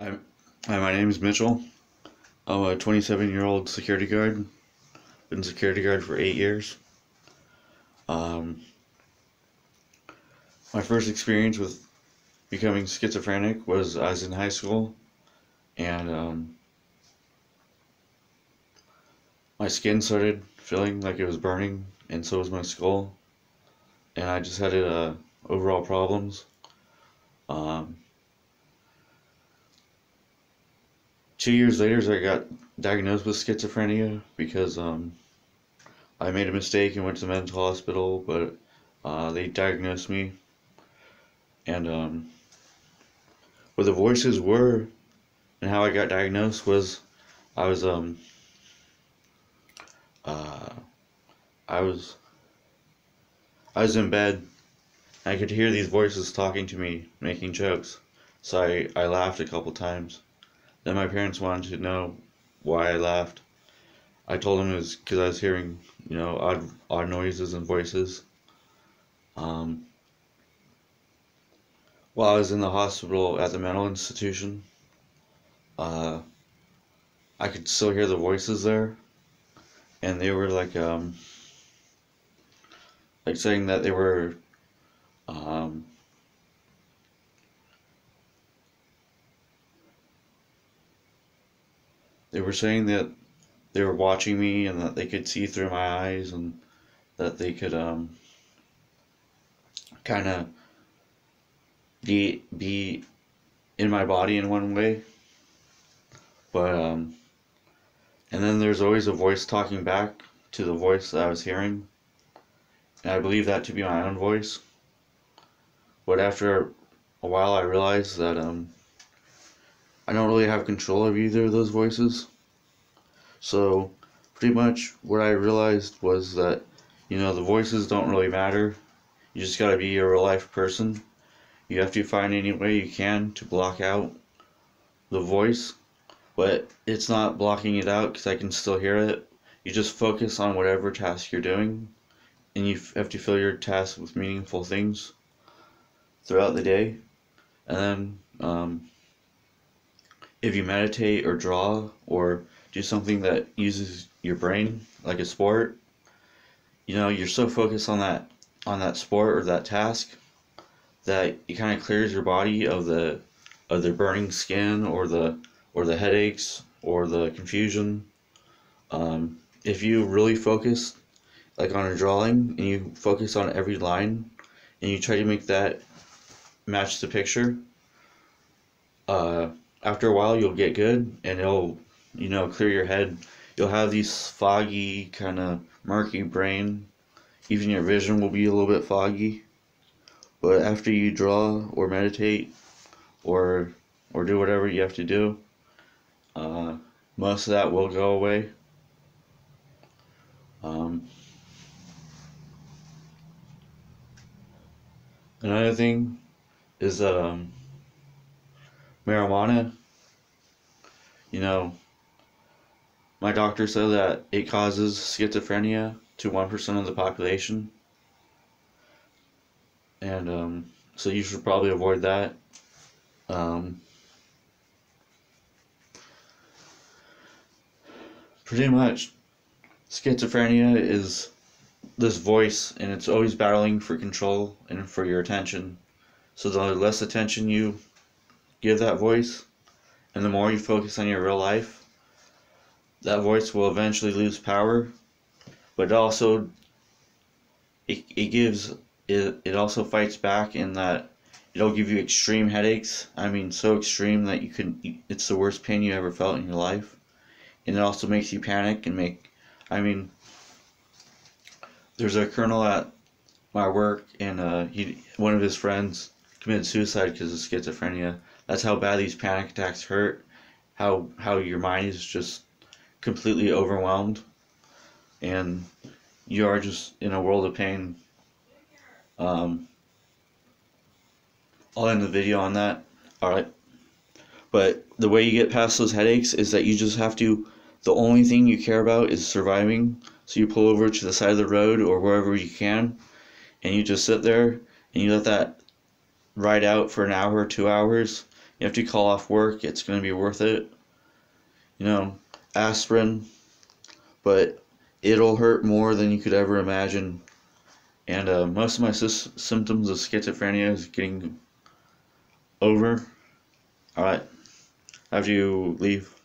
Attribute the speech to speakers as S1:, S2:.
S1: Hi, my name is Mitchell. I'm a 27-year-old security guard. Been security guard for 8 years. Um, my first experience with becoming schizophrenic was I was in high school, and my skin started feeling like it was burning, and so was my skull, and I just had overall problems. Um, 2 years later, I got diagnosed with schizophrenia because I made a mistake and went to the mental hospital, but they diagnosed me, and what the voices were and how I got diagnosed was I was uh, I was I was in bed. I could hear these voices talking to me, making jokes. So I laughed a couple times. Then my parents wanted to know why I laughed. I told them it was because I was hearing, odd noises and voices. Um, while I was in the hospital at the mental institution, uh, I could still hear the voices there, and they were like saying that um, they were saying that they were watching me and that they could see through my eyes and that they could kind of be in my body in one way, but and then there's always a voice talking back to the voice that I was hearing, and I believe that to be my own voice. But after a while, I realized that I don't really have control of either of those voices. So pretty much what I realized was that the voices don't really matter. You just gotta be a real life person. You have to find any way you can to block out the voice, but it's not blocking it out because I can still hear it. You just focus on whatever task you're doing, and you have to fill your task with meaningful things throughout the day. And then if you meditate or draw or do something that uses your brain, like a sport, you're so focused on that sport or that task that it kind of clears your body of the burning skin or the headaches or the confusion. If you really focus like on a drawing and you focus on every line and you try to make that match the picture, uh, after a while you'll get good and it'll clear your head. You'll have these foggy kind of murky brain. Even your vision will be a little bit foggy. But after you draw or meditate or do whatever you have to do, uh, most of that will go away. Um, Another thing is that marijuana. You know, my doctor said that it causes schizophrenia to 1% of the population, and so you should probably avoid that. Um, Pretty much, schizophrenia is this voice, and it's always battling for control and for your attention. So the less attention you give that voice, and the more you focus on your real life, that voice will eventually lose power. But also, it also fights back in that it'll give you extreme headaches. I mean, so extreme that it's the worst pain you ever felt in your life. And it also makes you panic and I mean, there's a colonel at my work, and one of his friends committed suicide because of schizophrenia. That's how bad these panic attacks hurt. How your mind is just completely overwhelmed, and you are just in a world of pain. Um, I'll end the video on that. All right. But the way you get past those headaches is that you just have to, the only thing you care about is surviving. So you pull over to the side of the road or wherever you can, and you just sit there and you let that ride out for an hour or 2 hours, You have to call off work. It's going to be worth it. You know, aspirin, but it'll hurt more than you could ever imagine. And most of my symptoms of schizophrenia is getting over. Alright, have you leave.